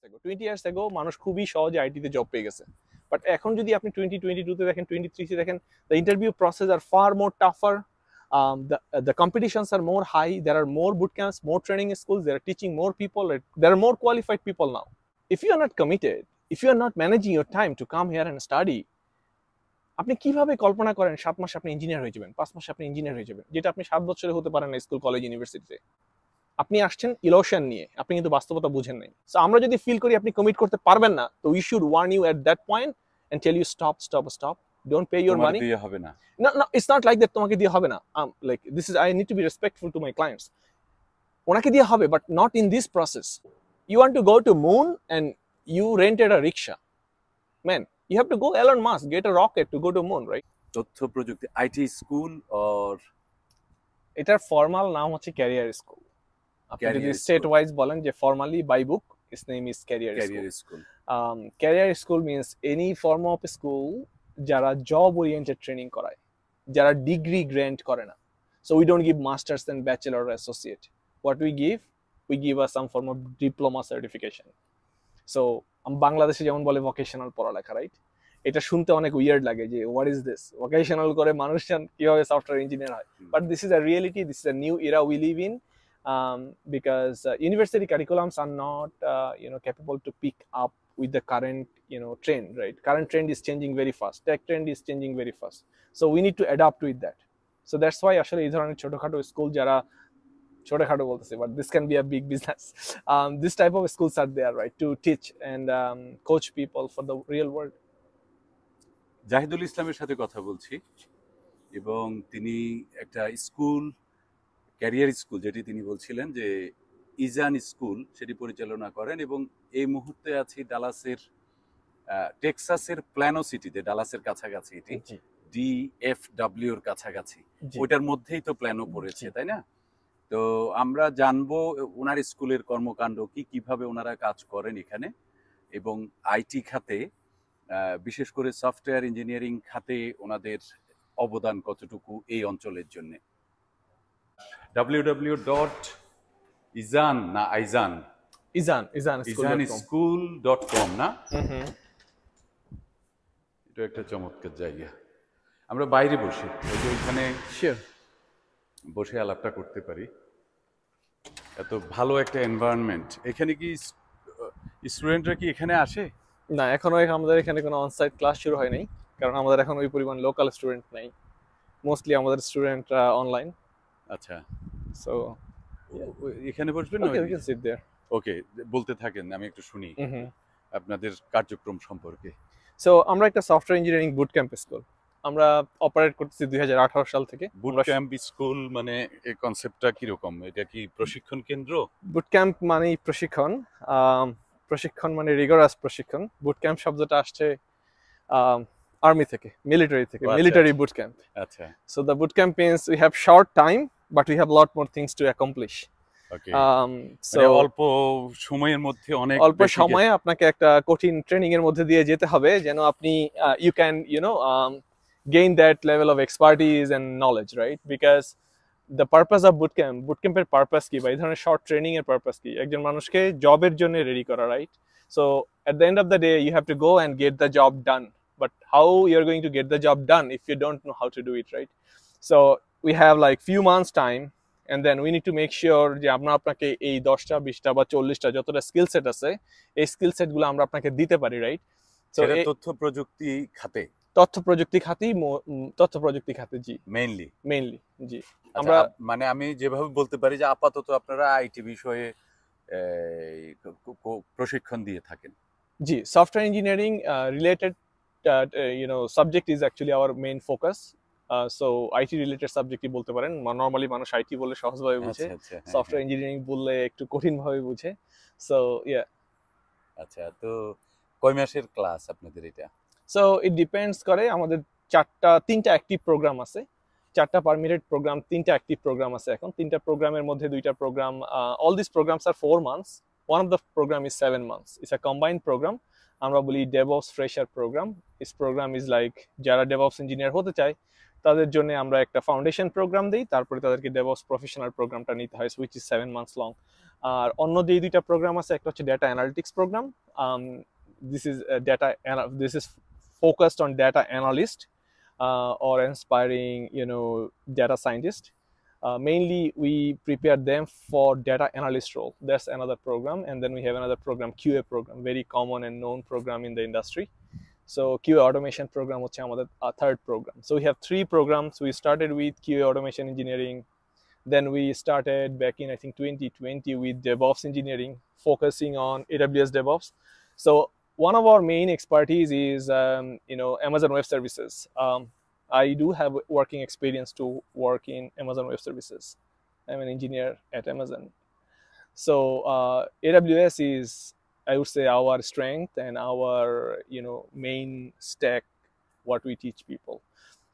ago. 20 years ago মানুষ খুবই সহজে আইটিতে জব পেয়ে গেছে, বাট এখন যদি আপনি 2022 তে দেখেন, 23 তে দেখেন, the interview process are far more tougher. The competitions are more high. There are more boot camps, more training schools. They are teaching more people. There are more qualified people now. If you are not committed, if you are not managing your time to come here and study, আপনি কিভাবে কল্পনা করেন 7 মাসে আপনি engineer হয়ে যাবেন, 5 মাসে আপনি engineer হয়ে যাবেন, যেটা আপনি 7 বছরে হতে পারেন না স্কুল, কলেজ, ইউনিভার্সিটিতে। আপনি আসছেন ইলোশন নিয়ে, আপনি কিন্তু বাস্তবতা বুঝেন নাই। সো আমরা যদি ফিল করি আপনি কমিট করতে পারবেন না, তো we should warn you at that point and tell you stop, don't pay your money. দিয়ে হবে না। No, it's not like that তোমাকে দিয়ে হবে না। Like this is, I need to be respectful to my clients. ওনাকে দিয়ে হবে, but not in this process. You want to go to moon and you rented a rickshaw, man, you have to go Elon Musk, get a rocket to go to moon, right? তথ্য প্রযুক্তি IT school or এটার formal নাম হচ্ছে career school. আপনি যদি state wise বলেন যে formally by book its name is career school. Career school means any form of school যারা job oriented training করায়, যারা ডিগ্রি গ্র্যান্ট করে না। So we don't give masters and bachelor or associate. What we give us some form of diploma certification. So বাংলাদেশে যেমন বলে vocational পড়ালেখা, right? এটা শুনতে অনেক উইয়ার্ড লাগে যে what is this, ভোকেশনাল করে মানুষজন কিভাবে সফটওয়্যার ইঞ্জিনিয়ার হয়, but this is a reality, this is a new era we live in. Because university curriculums are not capable to pick up with the current trend, right? Current trend is changing very fast, tech trend is changing very fast, so we need to adapt with that. So that's why আসলে এই ধরনের ছোটখাটো school, যারা ছোটখাটো বলতেছে, but this can be a big business, this type of schools are there, right, to teach and coach people for the real world. Zahidul ইসলামের সাথে কথা বলছি, এবং তিনি একটা স্কুল, ক্যারিয়ার স্কুল, যেটি তিনি বলছিলেন যে ইজান স্কুল, সেটি পরিচালনা করেন, এবং এই মুহূর্তে আছি ডালাসের, টেক্সাসের প্ল্যানো সিটিতে, ডালাসের কাছাকাছি, এটি DFW এর কাছাকাছি, ওইটার মধ্যেই তো প্ল্যানো পড়েছে, তাই না? তো আমরা জানবো ওনার স্কুলের কর্মকাণ্ড কি, কিভাবে ওনারা কাজ করেন এখানে, এবং আইটি খাতে, বিশেষ করে সফটওয়্যার ইঞ্জিনিয়ারিং খাতে ওনাদের অবদান কতটুকু এই অঞ্চলের জন্য। www.izan.school.com না? এটা একটা চমৎকার জায়গা। আমরা বাইরে বসে ওইখানে বসে আলাপটা করতে পারি, এত ভালো একটা এনভায়রনমেন্ট। এখানে কি স্টুডেন্টরা কি এখানে আসে? না, এখনো আমাদের এখানে কোনো অনসাইট ক্লাস শুরু হয় নাই, কারণ আমাদের এখন ওই পরিমাণ লোকাল স্টুডেন্ট নাই, মোস্টলি আমাদের স্টুডেন্টরা অনলাইন। আচ্ছা, সো এখানে বসবেন না? ওকে, বলতে থাকেন, আমি একটু শুনি আপনাদের কার্যক্রম সম্পর্কে। সো আমরা একটা software engineering boot camp school আমরা অপারেট করতেছি 2018 সাল থেকে। বুট ক্যাম্প স্কুল মানে এই কনসেপ্টটা কি রকম? এটা কি প্রশিক্ষণ কেন্দ্র? বুট ক্যাম্প মানে প্রশিক্ষণ, প্রশিক্ষণ মানে রিগরাস প্রশিক্ষণ। বুট ক্যাম্প শব্দটা আসছে আর্মি থেকে, মিলিটারি থেকে, মিলিটারি বুট ক্যাম্প। আচ্ছা, so the boot camp means we have short time but we have lot more things to accomplish. So অল্প সময়ের মধ্যে অল্প সময়ে আপনাকে একটা কঠিন ট্রেনিং এর মধ্যে দিয়ে যেতে হবে, যেন আপনি you can gain that level of expertise and knowledge, right? Because the purpose of bootcamp এর purpose কি, বা এই ধরনের শর্ট ট্রেনিং এর purpose কি? একজন মানুষকে জবের জন্য রেডি করা, right? So at the end of the day you have to go and get the job done, but how you're going to get the job done if you don't know how to do it, right? So we have like few months time, and then we need to make sure যে আমরা আপনাকে এই 10টা 20টা বা 40টা যতটা skill set আছে, এই skill set গুলো আমরা আপনাকে দিতে পারি, রাইট? সো তথ্য প্রযুক্তি খাতে, জি, মেইনলি জি। আমরা মানে আমি যেভাবে বলতে পারি যে আপাতত আপনারা আইটি বিষয়ে প্রশিক্ষণ দিয়ে থাকেন। জি, software engineering related subject is actually our main focus. So IT related সাবজেক্টই বলতে পারেন। নরমালি মানুষ আইটি বলে সহজভাবে বুঝে, সফটওয়্যার ইঞ্জিনিয়ারিং বললে একটু কঠিনভাবে বুঝে। So yeah. আচ্ছা, তো কয় মাসের ক্লাস আপনাদের এটা? সো ইট ডিপেন্ডস করে। আমাদের 3টা অ্যাক্টিভ প্রোগ্রাম আছে, 4টা পারমিটেড প্রোগ্রাম, 3টা অ্যাক্টিভ প্রোগ্রাম আছে এখন। 3টা প্রোগ্রামের মধ্যে 2টা প্রোগ্রাম, অল দিস প্রোগ্রামস আর 4 months, one of the program is 7 months. It's a combined program. আমরা বলি DevOps fresher program. This program is like যারা DevOps ইঞ্জিনিয়ার হতে চায় তাদের জন্য আমরা একটা ফাউন্ডেশন প্রোগ্রাম দেই, তারপরে তাদেরকে DevOps প্রফেশনাল প্রোগ্রামটা নিতে হয়, which is 7 months long. আর অন্য যে দুইটা প্রোগ্রাম আছে একটা হচ্ছে data analytics program, this is focused on data analyst or inspiring data scientist. Mainly we prepare them for data analyst role. That's another program. And then we have another program, QA program, very common and known program in the industry. So QA automation program হচ্ছে আমাদের third program. So we have three programs. We started with QA automation engineering. Then we started back in I think 2020 with DevOps engineering, focusing on AWS DevOps. So one of our main expertise is Amazon Web Services. I do have working experience to work in Amazon Web Services. I'm an engineer at Amazon. So AWS is, I would say, our strength and our main stack, what we teach people.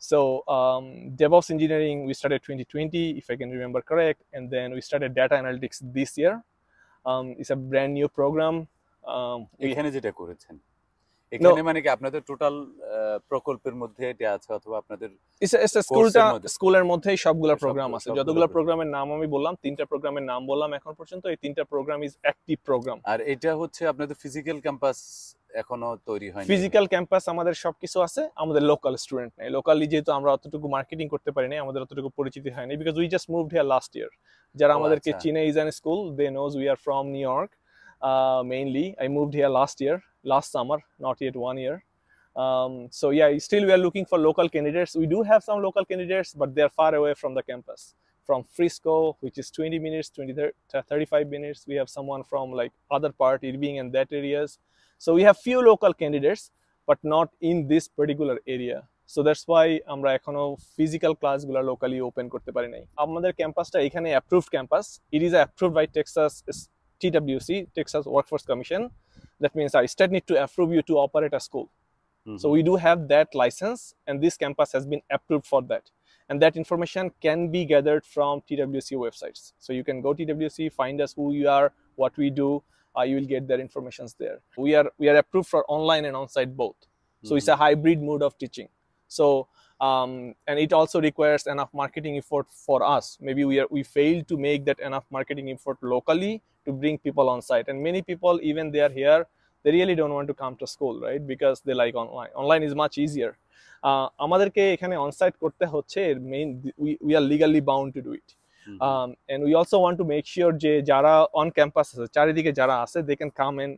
So DevOps engineering we started 2020, if I can remember correct, and then we started data analytics this year. It's a brand new program. এখানে যেটা করেছেন এখানে মানে কি আপনাদের total প্রকল্পের মধ্যে এটা আছে অথবা আপনাদের স্কুলের মধ্যেই সবগুলা প্রোগ্রাম আছে, যতগুলো প্রোগ্রামের নাম আমি বললাম, তিনটা প্রোগ্রামের নাম বললাম এখন পর্যন্ত, এই তিনটা প্রোগ্রাম ইজ অ্যাক্টিভ প্রোগ্রাম। আর এটা হচ্ছে আপনাদের ফিজিক্যাল ক্যাম্পাস এখনো তৈরি হয়নি? ফিজিক্যাল ক্যাম্পাস আমাদের সবকিছু আছে, আমাদের লোকাল স্টুডেন্ট নাই। লোকালি যেহেতু আমরা অতটুকু মার্কেটিং করতে পারি না, আমাদের অতটুকু পরিচিতি হয়নি, because we just moved here last year. যারা আমাদেরকে চিনে is an school, they knows we are from New York mainly. I moved here last summer, not yet 1 year. So yeah, still we are looking for local candidates. We do have some local candidates, but they are far away from the campus. From Frisco, which is 20 minutes, 35 minutes. We have someone from like other part, Irving and that areas. So we have few local candidates, but not in this particular area. So that's why আমরা এখনো physical classগুলো locally open করতে পারি নাই। আমাদের ক্যাম্পাসটা এখানে approved campus. It is approved by TWC, Texas Workforce Commission. That means our state need to approve you to operate a school. So we do have that license, and this campus has been approved for that. And that information can be gathered from TWC websites. So you can go TWC, find us who you are, what we do. You will get their information there. We are approved for online and on-site both. So it's a hybrid mode of teaching. So and it also requires enough marketing effort for us. Maybe we failed to make that enough marketing effort locally to bring people on site. And many people, even they are here, they really don't want to come to school, right? Because they like online. Online is much easier. আমাদেরকে এখানে on-site করতে হচ্ছে, we are legally bound to do it. And we also want to make sure যে যারা on campus আছে, চারিদিকে যারা আছে, they can come and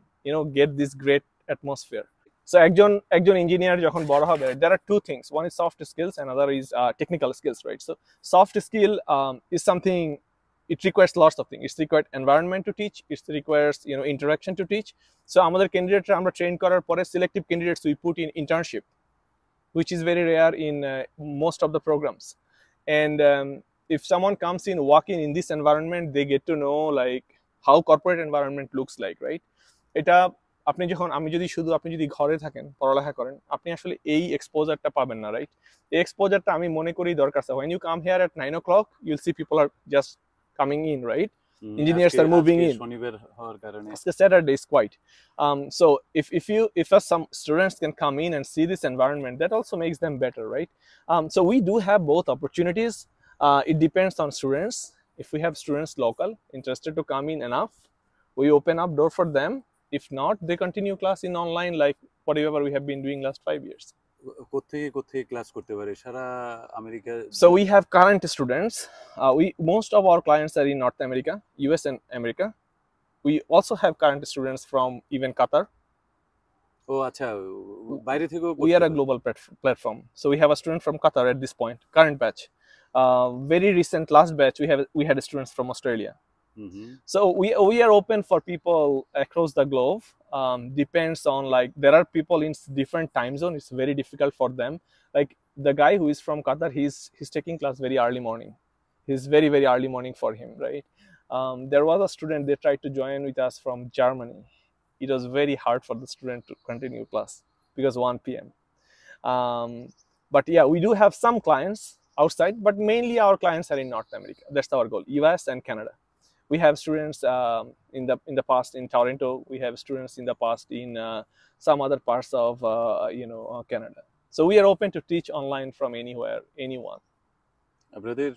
get this great atmosphere. So একজন ইঞ্জিনিয়ার যখন বড় হবে, there are two things. One is soft skills, and another is technical skills, right? So soft skill is something, it requires lots of things. It's required environment to teach, it requires interaction to teach. So আমাদের ক্যান্ডিডেটরা আমরা train করার পরে selective candidates we put in internship, which is very rare in most of the programs. And if someone comes in walking in this environment, they get to know like how corporate environment looks like, right? এটা আপনি যদি ঘরে থাকেন পড়ালেখা করেন, আপনি আসলে এই এক্সপোজারটা পাবেন না, রাইট? এই এক্সপোজারটা আমি মনে করি দরকার আছে। When you come here at 9 o'clock, you'll see people are just coming in, right? Engineers are moving in. Saturday is quiet. So if some students can come in and see this environment, that also makes them better, right? So we do have both opportunities. It depends on students. If we have students local interested to come in enough, we open up door for them. If not, they continue class in online like whatever we have been doing last 5 years. So we have current students. Most of our clients are in North America, US and America. We also have current students from even Qatar. We are a global platform. So we have a student from Qatar at this point, current batch. Very recent last batch we had students from Australia. So we are open for people across the globe. Depends on like there are people in different time zone. It's very difficult for them. Like the guy who is from Qatar, he's taking class very early morning. He's very early morning for him, right? There was a student, they tried to join with us from Germany. It was very hard for the student to continue class because 1 p.m. But yeah, we do have some clients outside, but mainly our clients are in North America. That's our goal, US and Canada. We have students in the past in Toronto. We have students in the past in some other parts of Canada. So we are open to teach online from anywhere, anyone. আপনাদের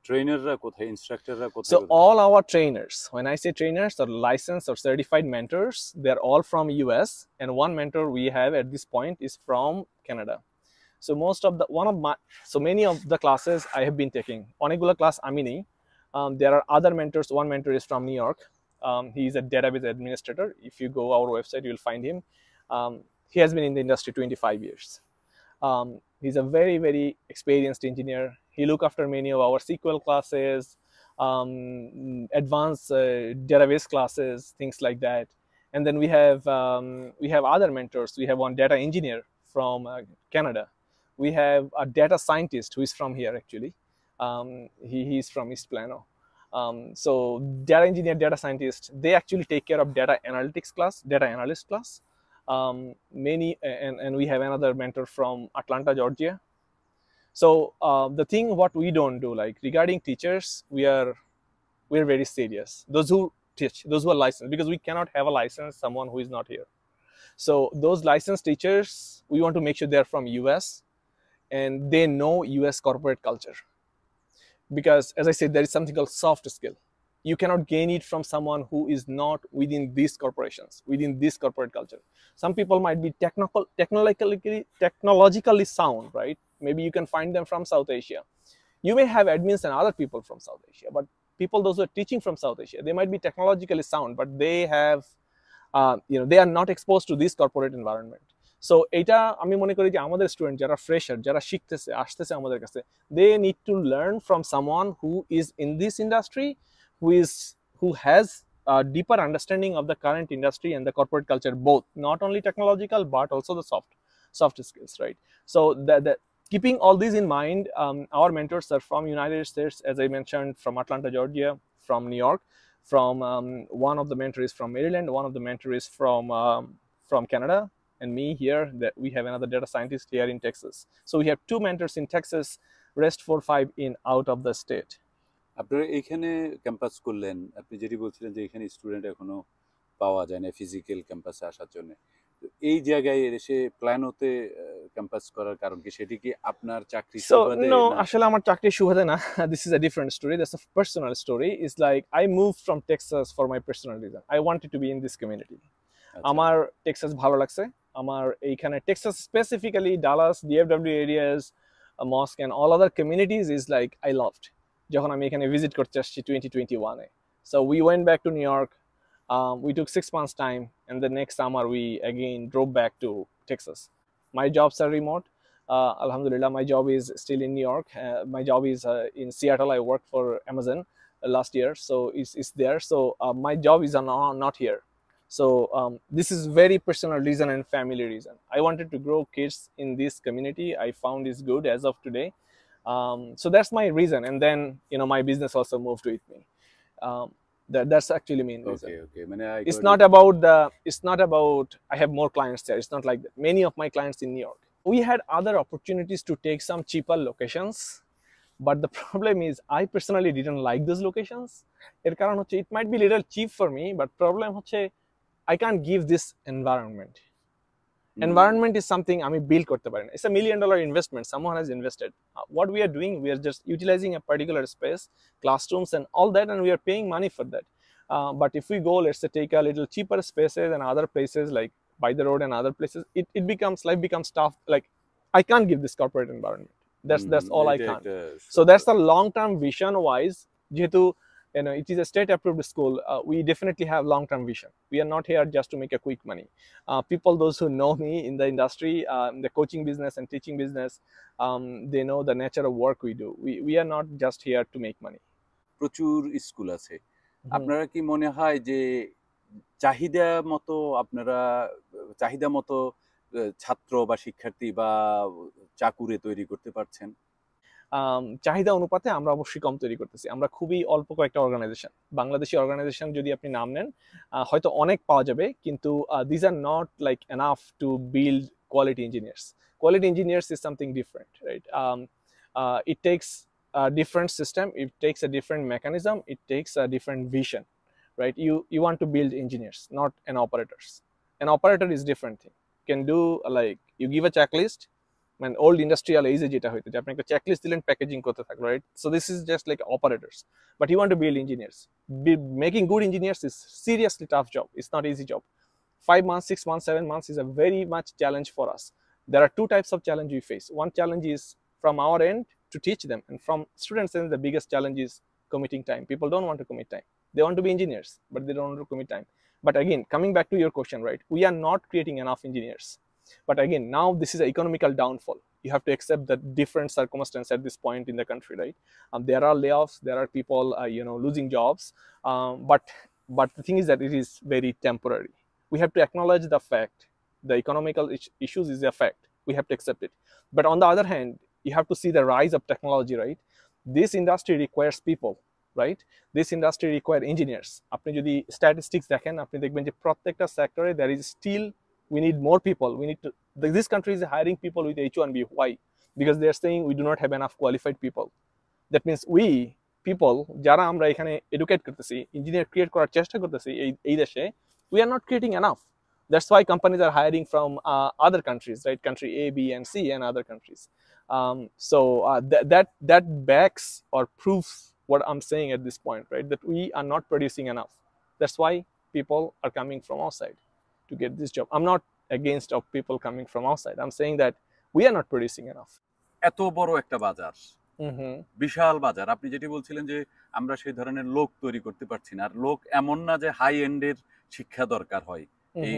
ট্রেনাররা কোথায়, ইনস্ট্রাক্টররা কোথায়? So all our trainers, when I say trainers or licensed or certified mentors, they're all from US, and one mentor we have at this point is from Canada. So many of the classes I have been taking. Onegula class amini. There are other mentors. One mentor is from New York. He is a database administrator. If you go our website, you'll find him. He has been in the industry 25 years. He's a very, very experienced engineer. He look after many of our SQL classes, advanced database classes, things like that. And then we have other mentors. We have one data engineer from Canada. We have a data scientist who is from here actually. He's from East Plano. So data engineer, data scientist, they actually take care of data analytics class, data analyst class. And we have another mentor from Atlanta, Georgia. So the thing what we don't do, like regarding teachers, we're very serious. Those who teach, those who are licensed, because we cannot have a license someone who is not here. So those licensed teachers, we want to make sure they're from US and they know US corporate culture. Because as I said, there is something called soft skill. You cannot gain it from someone who is not within these corporations, within this corporate culture. Some people might be technologically sound, right? Maybe you can find them from South Asia. You may have admins and other people from South Asia, but people, those who are teaching from South Asia, they might be technologically sound, but they have, they are not exposed to this corporate environment. So এটা আমি মনে করি যে আমাদের student যারা fresher, যারা শিখতেছে আসতেছে আমাদের কাছে, they need to learn from someone who is in this industry, who has a deeper understanding of the current industry and the corporate culture, both not only technological but also the soft skills, right? So that keeping all these in mind, our mentors are from United States, as I mentioned, from Atlanta, Georgia, from New York, from one of the mentors is from Maryland, one of the mentors is from Canada, and me here, that we have another data scientist here in Texas. So we have 2 mentors in Texas, rest 4-5 in out of the state. আপনারা এখানে campus করলেন, আপনি যেটি বলছিলেন যে এখানে student এখনো পাওয়া যায় না ফিজিক্যাল ক্যাম্পাসে আসার জন্য, তো এই জায়গায় এসে প্ল্যানোতে ক্যাম্পাস করার কারণ কি? সেটি কি আপনার চাকরি সুবাদে? No, আসলে আমার চাকরি সুবাদে না. This is a different story. That's a personal story. It's like I moved from Texas for my personal reason. I wanted to be in this community. আমার টেক্সাস ভালো লাগছে. আমার এইখানে Texas specifically Dallas, DFW areas, mosque and all other communities is like I loved. যখন আমি এখানে visit করতে আসছি 2021-এ. So we went back to New York. We took 6 months time, and the next summer we again drove back to Texas. My jobs are remote. Alhamdulillah, my job is still in New York. My job is in Seattle. I worked for Amazon last year, so it's there. So my job is not here. So this is very personal reason and family reason. I wanted to grow kids in this community. I found is good as of today. So that's my reason, and then my business also moved with me. That's actually main reason. Okay. It's not about I have more clients there. It's not like that. Many of my clients in New York. We had other opportunities to take some cheaper locations, but the problem is I personally didn't like those locations. It might be a little cheap for me, but problem হচ্ছে I can't give this environment. Environment is something আমি build করতে পারি না. It's $1 million investment. Someone has invested. What we are doing, we are just utilizing a particular space, classrooms and all that, and we are paying money for that. But if we go, let's say, take a little cheaper spaces and other places like by the road and other places, life becomes tough. Like I can't give this corporate environment. That's all I can. So that's the long-term vision wise. যেহেতু it is a state-approved school. We definitely have long-term vision. We are not here just to make a quick money. People, those who know me in the industry, the coaching business and teaching business, they know the nature of work we do. We are not just here to make money. প্রচুর school আছে, আপনারা কি মনে হয় যে চাহিদা মতো ছাত্র বা শিক্ষার্থী বা চাকুরে তৈরি করতে পারছেন? চাহিদা অনুপাতে আমরা অবশ্যই কম তৈরি করতেছি। আমরা খুবই অল্প কয়েকটা অর্গানাইজেশন, বাংলাদেশি অর্গানাইজেশন যদি আপনি নাম নেন হয়তো অনেক পাওয়া যাবে, কিন্তু this are not like enough to build quality engineers. Quality engineers is something different, right? It takes a different system, it takes a different mechanism, it takes a different vision, right? You want to build engineers, not an operators. An operator is different thing. You can do like you give a checklist, মানে old industrial এজে যেটা হইতো যে আপনি একটা checklist দিলেন packaging করতে থাকলো, right? So this is just like operators, but you want to build engineers. Making good engineers is seriously tough job, it's not easy job. 5 months, 6 months, 7 months is a very much challenge for us. There are two types of challenge we face. One challenge is from our end to teach them, and from students' end the biggest challenge is committing time. People don't want to commit time. They want to be engineers, but they don't want to commit time. But again, coming back to your question, right, we are not creating enough engineers. But again, now this is an economical downfall. You have to accept the different circumstances at this point in the country, right? There are layoffs, there are people losing jobs, but the thing is that it is very temporary. We have to acknowledge the fact, the economical issues is a fact, we have to accept it. But on the other hand, you have to see the rise of technology, right? This industry requires people, right? This industry requires engineers. আপনি যদি statistics দেখেন আপনি দেখবেন যে প্রত্যেকটা সেক্টরে there is still, we need more people. We need to, this country is hiring people with H1B. Why? Because they are saying we do not have enough qualified people. That means we people যারা আমরা এখানে educate করতেছি, engineer create করার চেষ্টা করতেছি এই দেশে, we are not creating enough. That's why companies are hiring from other countries, right? Country A, B, and C, and other countries. So that backs or proves what I'm saying at this point, right? That we are not producing enough. That's why people are coming from outside to get this job. I'm not against of people coming from outside. I'm saying that we are not producing enough. এত বড় একটা বাজার, বিশাল বাজার, আপনি যেটি বলছিলেন যে আমরা সেই ধরনের লোক তৈরি করতে পারছি না। আর লোক এমন না যে হাই এন্ডের শিক্ষা দরকার হয় এই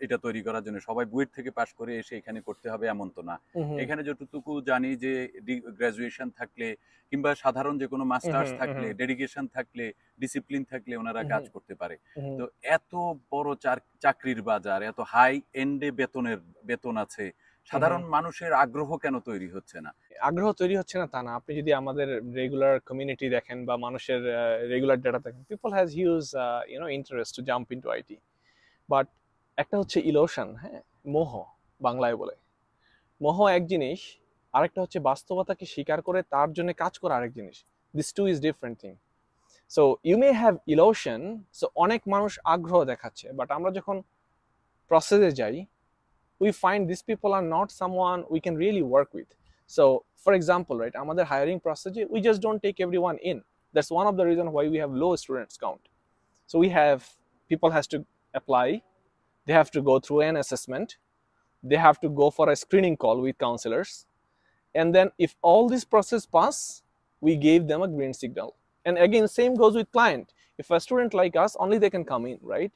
এটা তৈরি করার জন্য, সবাই বুয়েট থেকে পাশ করে এসে এখানে করতে হবে এমন তো না। এখানে যতটুকু জানি যে গ্রাজুয়েশন থাকলে কিংবা সাধারণ যে কোনো মাস্টার্স থাকলে, ডেডিকেশন থাকলে, ডিসিপ্লিন থাকলে ওনারা কাজ করতে পারে। তো এত বড় চাকরির বাজার, এত হাই এন্ডে বেতন আছে, সাধারণ মানুষের আগ্রহ কেন তৈরি হচ্ছে না? আগ্রহ তৈরি হচ্ছে না তা না, আপনি যদি আমাদের রেগুলার কমিউনিটি দেখেন বা মানুষের রেগুলার ডেটা দেখেন, people has huge interest to jump into IT. But একটা হচ্ছে ইলোশন, হ্যাঁ, মোহ বাংলায় বলে। মোহ এক জিনিস, আরেকটা হচ্ছে বাস্তবতাকে স্বীকার করে তার জন্য কাজ করা আরেক জিনিস। This too is different thing. So you may have illusion, so অনেক মানুষ আগ্রহ দেখাচ্ছে, বাট আমরা যখন প্রসেসে যাই, we find these people are not someone we can really work with. So for example, right, আমাদের hiring process, we just don't take everyone in. That's one of the reasons why we have low students count. So we have, people has to apply, they have to go through an assessment, they have to go for a screening call with counselors, and then if all this process pass, we gave them a green signal. And again, same goes with client. If a student like us, only they can come in, right?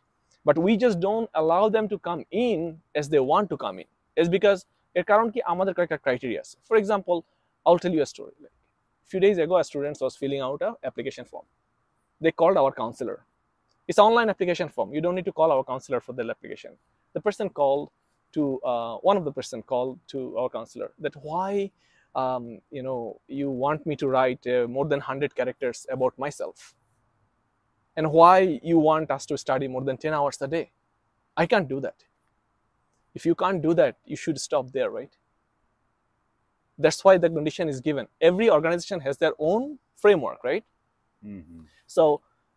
But we just don't allow them to come in as they want to come in. It's because এর কারণ কি আমাদের কয়েকটা criteria আছে। For example, I'll tell you a story. Like a few days ago, a student was filling out an application form. They called our counselor. It's an online application form. You don't need to call our counselor for the application. The person called to one of the person called to our counselor that why you want me to write more than 100 characters about myself. And why you want us to study more than 10 hours a day? I can't do that. If you can't do that, you should stop there, right? That's why the condition is given. Every organization has their own framework, right? So,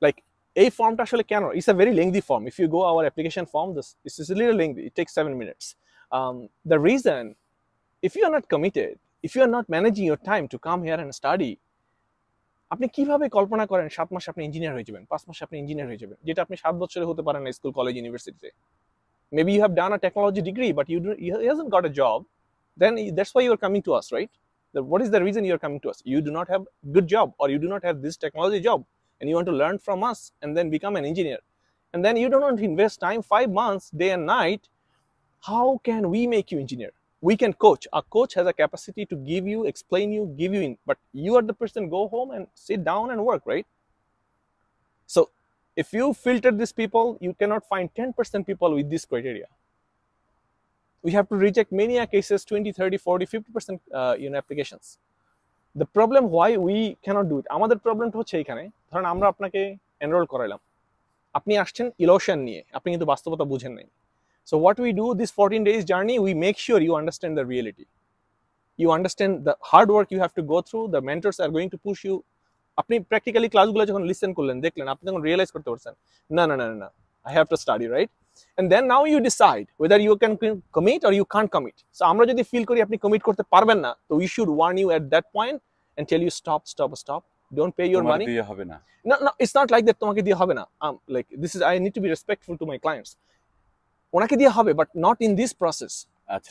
like, a form actually cannot. It's a very lengthy form. If you go our application form, this is a little lengthy. It takes 7 minutes. The reason, if you are not committed, if you are not managing your time to come here and study, আপনি কিভাবে কল্পনা করেন 7 মাসে আপনি engineer হয়ে যাবেন, 5 মাসে আপনি engineer হয়ে যাবেন, যেটা আপনি 7 বছরে হতে পারেন না স্কুল, কলেজ, ইউনিভার্সিটিতে? Maybe you have done a technology degree, but you hasn't got a job. Then that's why you are coming to us, right? What is the reason you are coming to us? You do not have good job, or you do not have this technology job, and you want to learn from us and then become an engineer. And then you don't want to invest time, 5 months, day and night. How can we make you engineer? We can coach. A coach has a capacity to give you, explain you, give you in, but you are the person, go home and sit down and work, right? So if you filter these people, you cannot find 10% people with this criteria. We have to reject many cases, 20, 30, 40, 50% applications. The problem why we cannot do it, আমাদের প্রবলেমটা হচ্ছে এইখানে। ধরেন আমরা আপনাকে enrol করাইলাম, আপনি আসছেন ইলোশন নিয়ে, আপনি কিন্তু বাস্তবতা বুঝেন নাই। So what we do, this 14 days journey, we make sure you understand the reality. You understand the hard work you have to go through. The mentors are going to push you. আপনি practically ক্লাসগুলো যখন listen করলেন, দেখলেন, আপনি তখন realise করতে পারছেন না, I have to study, right? and then now you decide whether you can commit or you can't commit. So আমরা যদি ফিল করি আপনি কমিট করতে পারবেন না, তো we should warn you at that point and tell you stop, don't pay your money. দিয়ে হবে না। No, it's not like that তোমাকে দিয়ে হবে না, like this is, I need to be respectful to my clients. ওনাকে দিয়ে হবে, but not in this process.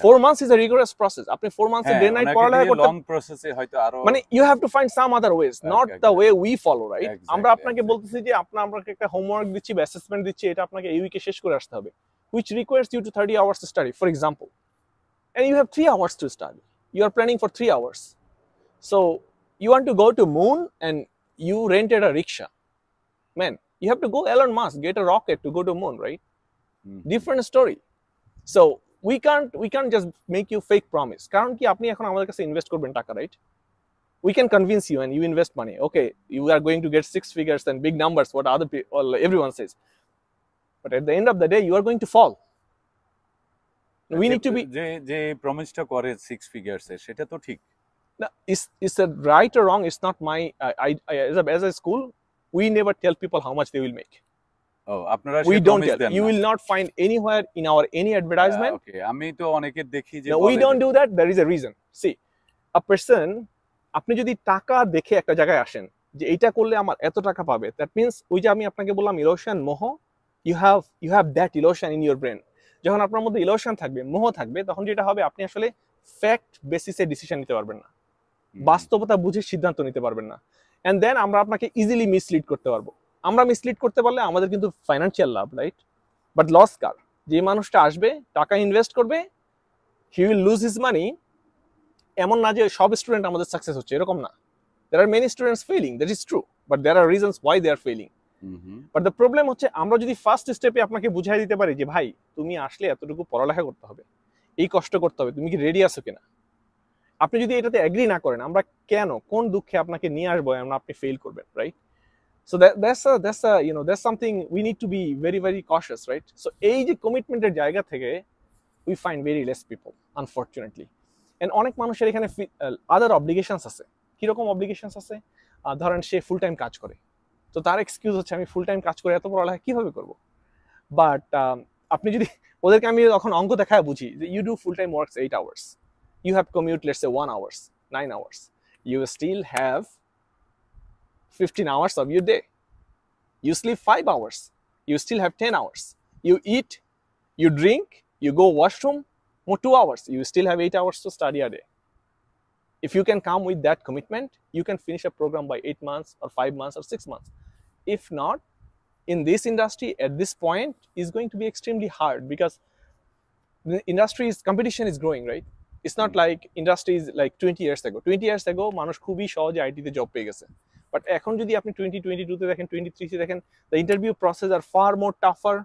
4 months is a rigorous process. আপনি 4 months এ day night পড়ালেখা করতে, লং প্রসেসে হয়তো আরো, মানে you have to find some other ways, not the way we follow, right? আমরা আপনাকে বলতেছি যে আপনাকে একটা হোমওয়ার্ক দিচ্ছি বা অ্যাসেসমেন্ট দিচ্ছি, এটা আপনাকে এই উইকে শেষ করে আসতে হবে, which requires you to 30 hours to study, for example, and you have 3 hours to study. You are planning for 3 hours. So you want to go to moon and you rented a rickshaw. Man, you have to go Elon Musk, get a rocket to go to moon, right? Different story. So we can't just make you fake promise. কারণ কি আপনি এখন আমাদের কাছে invest করবেন টাকা, right? We can convince you and you invest money. Okay, you are going to get 6 figures and big numbers, what other people, everyone says. But at the end of the day, you are going to fall. We need to be, যে প্রমিসটা করে 6 figures এর, সেটা তো ঠিক। Is that right or wrong? It's not my as a school, we never tell people how much they will make. We don't tell. You will not find anywhere in our any advertisement. Okay, আমি তো অনেকের দেখি যে we don't do that. There is a reason. See, a person, আপনি যদি টাকা দেখে একটা জায়গায় আসেন যে এইটা করলে আমার এত টাকা পাবে, that means ওই যে আমি আপনাকে বললাম ইলোশন, মোহ, you have that illusion in your brain. যখন আপনার মধ্যে ইলোশন থাকবে, মোহ থাকবে, তখন যেটা হবে আপনি আসলে ফ্যাক্ট বেসিসে ডিসিশন নিতে পারবেন না, বাস্তবতা বুঝে সিদ্ধান্ত নিতে পারবেন না, and then আমরা আপনাকে ইজিলি মিসলিড করতে পারবো। আমরা মিসলিড করতে পারলে আমাদের কিন্তু ফাইন্যান্সিয়াল লাভ, রাইট? বাট লস কার? যে মানুষটা আসবে, টাকা ইনভেস্ট করবে, he will lose his money. এমন না যে সব স্টুডেন্ট আমাদের সাকসেস হচ্ছে, এরকম না। There are many students failing, that is true, but there are reasons why they are failing. But the problem হচ্ছে আমরা যদি ফার্স্ট স্টেপে আপনাকে বুঝাই দিতে পারি যে ভাই তুমি আসলে এতটুকু পড়ালেখা করতে হবে, এই কষ্ট করতে হবে, তুমি কি রেডি আছো কিনা, আপনি যদি এটাতে এগ্রি না করেন, আমরা কেন কোন দুঃখে আপনাকে নিয়ে আসবো আমরা, আপনি ফেল করবেন, right? So that's something we need to be very, very cautious, right? So এই যে কমিটমেন্টের জায়গা থেকে we find very less people, unfortunately. And অনেক মানুষের এখানে other obligations আছে। কিরকম obligations আছে? ধরেন সে ফুল টাইম কাজ করে, তো তার এক্সকিউজ হচ্ছে আমি ফুল টাইম কাজ করে এত পড়ালেখা কিভাবে করব। বাট আপনি যদি ওদেরকে আমি তখন অঙ্ক দেখায় বুঝি যে you do full time works 8 hours, you have commute let's say 1 hours, 9 hours, you still have 15 hours of your day. You sleep 5 hours, you still have 10 hours. You eat, you drink, you go washroom, more 2 hours, you still have 8 hours to study a day. If you can come with that commitment, you can finish a program by 8 months or 5 months or 6 months. If not, in this industry at this point is going to be extremely hard, because the industry's competition is growing, right? It's not like industry is like 20 years ago. 20 years ago মানুষ খুবই সহজে আইটিতে job পেয়ে গেছে, but এখন যদি আপনি 2022 তে দেখেন, 23 তে দেখেন, the interview process are far more tougher.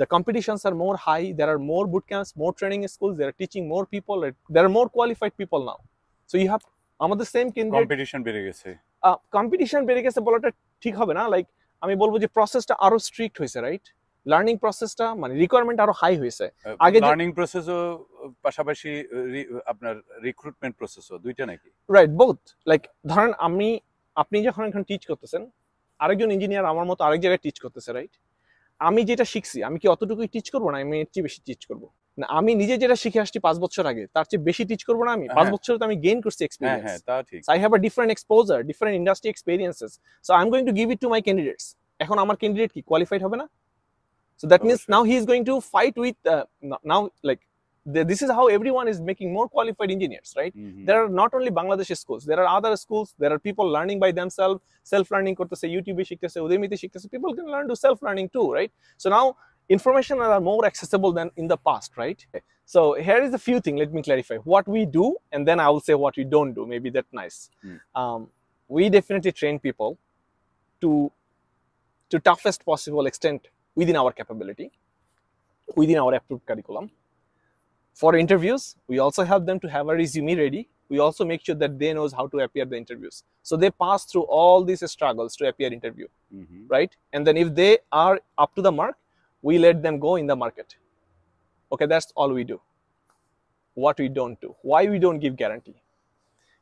The competitions are more high. There are more boot camps, more training schools. They are teaching more people. There are more qualified people now. So you have আমাদের same competition বেড়ে গেছে। Competition বেড়ে গেছে বলাটা ঠিক হবে না, like আমি বলবো যে প্রসেসটা আরো স্ট্রিক্ট হয়েছে, রাইট? লার্নিং প্রসেসটা মানে রিকোয়ারমেন্ট আরো হাই হয়েছে। আগে লার্নিং প্রসেসও পাশাপাশি আপনার রিক্রুটমেন্ট প্রসেসও, দুইটা নাকি? Right, both. লাইক ধরেন আপনি যখন এখন টিচ করতেছেন, আরেকজন ইঞ্জিনিয়ার আমার মতো আরেক জায়গায় টিচ করতেছে, রাইট? আমি যেটা শিখছি আমি কি অতটুকুই টিচ করবো না, আমি এর চেয়ে বেশি টিচ করবো না? আমি নিজে যেটা শিখে আসছি 5 বছর আগে, তার চেয়ে বেশি টিচ করবো না? আমি 5 বছরে তো আমি গেইন করছি এক্সপেরিয়েন্স। হ্যাঁ, তা ঠিক। I have a different exposure, different industry experiences, so I'm going to give it to my candidates. এখন আমার ক্যান্ডিডেট কি কোয়ালিফাইড হবে না? So that means now he is going to fight with now like this is how everyone is making more qualified engineers, right? There are not only Bangladeshi schools, there are other schools, there are people learning by themselves, self-learning করতেছে, ইউটিউবে শিখতেছে, উদেমিতে শিখতেছে, people can learn to self-learning too, right? So now information are more accessible than in the past, right? So here is a few things, let me clarify what we do, and then I will say what we don't do, maybe that's nice. We definitely train people to toughest possible extent within our capability, within our approved curriculum. For interviews, we also help them to have a resume ready. We also make sure that they knows how to appear the interviews. So they pass through all these struggles to appear interview, right? And then if they are up to the mark, we let them go in the market. Okay, that's all we do. What we don't do. Why we don't give guarantee?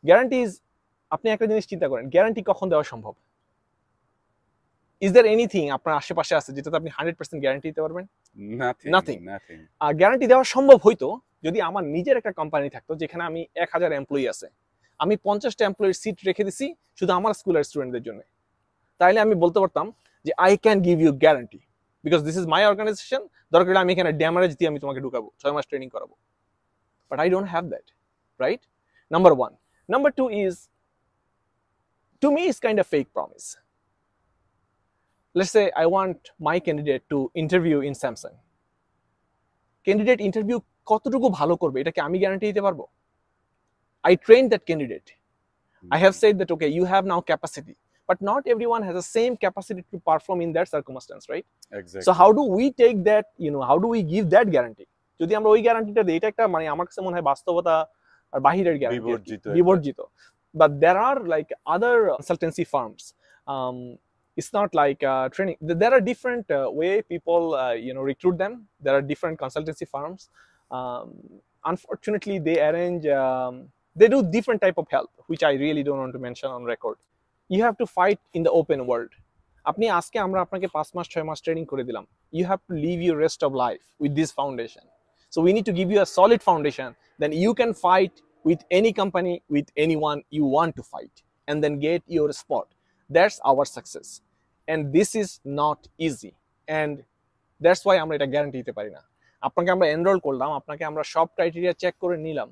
Guarantee is, আপনি একটা জিনিস চিন্তা করেন, guarantee কখন দেওয়া সম্ভব? Is there anything আপনার আশেপাশে আছে যেটাতে আপনি 100% গ্যারান্টি দিতে পারবেন? Nothing. গ্যারান্টি দেওয়া সম্ভব হইতো যদি আমার নিজের একটা কোম্পানি থাকতো যেখানে আমি 1000 এমপ্লয়ি আছে, আমি 50টা এমপ্লয়ির সিট রেখে দিছি শুধু আমার স্কুলের স্টুডেন্টদের জন্য, তাইলে আমি বলতে পারতাম যে I can give you guarantee because this is my organization, দরকার হলে আমি এখানে ড্যামারেজ দিয়ে আমি তোমাকে ঢুকাবো, 6 মাস ট্রেনিং করাবো। But I don't have that, right? Number 1. Number 2 is, to me, it's kind of fake promise. Let's say I want my candidate to interview in Samsung. Candidate interview কতটুকু ভালো করবে এটা কি আমি গ্যারান্টি দিতে পারবো? I trained that candidate. I have said that, okay, you have now capacity, but not everyone has the same capacity to perform in that circumstance, right? Exactly. So how do we take that, how do we give that guarantee? যদি আমরা ওই গ্যারান্টিটা দিই, এটা একটা মানে আমার কাছে মনে হয় বাস্তবতা আর বাহিরের guarantee, বিবর্জিত। But there are like other consultancy firms. It's not like training. There are different way people recruit them. There are different consultancy firms. Unfortunately, they arrange. They do different type of help, which I really don't want to mention on record. You have to fight in the open world. আপনি আজকে আমরা আপনাকে 5 মাস 6 মাস training করে দিলাম. You have to live your rest of life with this foundation. So we need to give you a solid foundation. Then you can fight with any company, with anyone you want to fight, and then get your spot. That's our success. And this is not easy. And that's why আমরা এটা guarantee দিতে পারি না। আপনাকে আমরা enrol করলাম, আপনাকে আমরা সব ক্রাইটেরিয়া চেক করে নিলাম।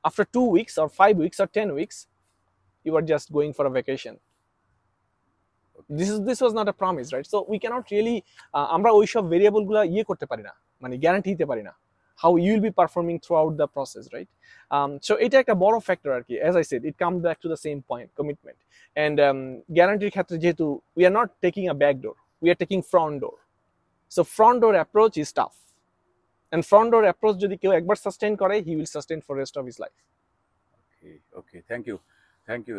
After 2 weeks or 5 weeks or 10 weeks, you are just going for a vacation. This was not a promise, right? So we cannot really আমরা ওই সব ভেরিয়েবল গুলা করতে পারি না, মানে গ্যারান্টি দিতে পারি না how you will be performing throughout the process, right? So এটা একটা বড় ফ্যাক্টর আর কি। As I said, it comes back to the same point, commitment. And গ্যারান্টির ক্ষেত্রে যেহেতু we are not taking a back door, we are taking front door. So front door approach is tough. And front door approach যদি কেউ একবার sustain করে, he will sustain for rest of his life. Okay, thank you.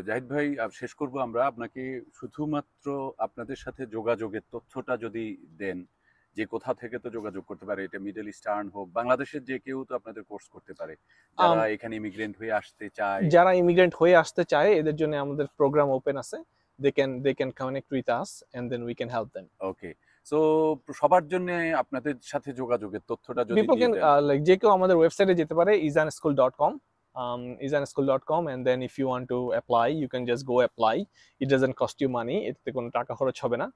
Zahid ভাই, শেষ করব আমরা। আপনাকে শুধুমাত্র আপনাদের সাথে যোগাযোগের তথ্যটা যদি দেন, যে কোথা থেকে তো যোগাযোগ করতে পারে, এটা মিডল ইস্টার্ন হোক, বাংলাদেশের যে কেউ তো আপনাদের কোর্স করতে পারে, যারা এখানে ইমিগ্রেন্ট হয়ে আসতে চায়, এদের জন্য আমাদের প্রোগ্রাম ওপেন আছে। they can connect with us and then we can help them. Okay, so সবার জন্য আপনাদের সাথে যোগাযোগের তথ্যটা যদি people can যে কেউ আমাদের ওয়েবসাইটে যেতে পারে izanschool.com, izanschool.com, and then if you want to apply, you can just go apply. It doesn't cost you money, এতে কোনো টাকা খরচ হবে না।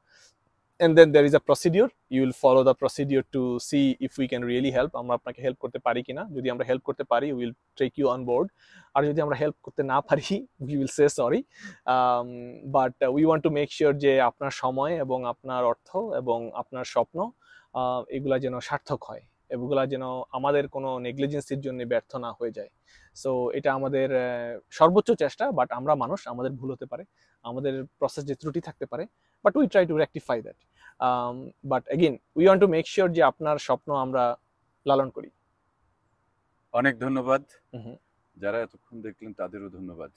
And then there is a procedure. You will follow the procedure to see if we can really help. আমরা আপনাকে help করতে পারি কিনা। যদি আমরা হেল্প করতে পারি, we will take you on board. আর যদি আমরা হেল্প করতে না পারি, we will say sorry. But we want to make sure যে আপনার সময় এবং আপনার অর্থ এবং আপনার স্বপ্ন এগুলা যেন সার্থক হয়, এগুলা যেন আমাদের কোনো নেগলিজেন্সির জন্য ব্যর্থ না হয়ে যায়। সো এটা আমাদের সর্বোচ্চ চেষ্টা, বাট আমরা মানুষ, আমাদের ভুল হতে পারে, আমাদের প্রসেস যে ত্রুটি থাকতে পারে, but we try to rectify that. But again we want to make sure যে আপনার স্বপ্ন আমরা লালন করি। অনেক ধন্যবাদ। যারা এতক্ষণ দেখলেন তাদেরও ধন্যবাদ।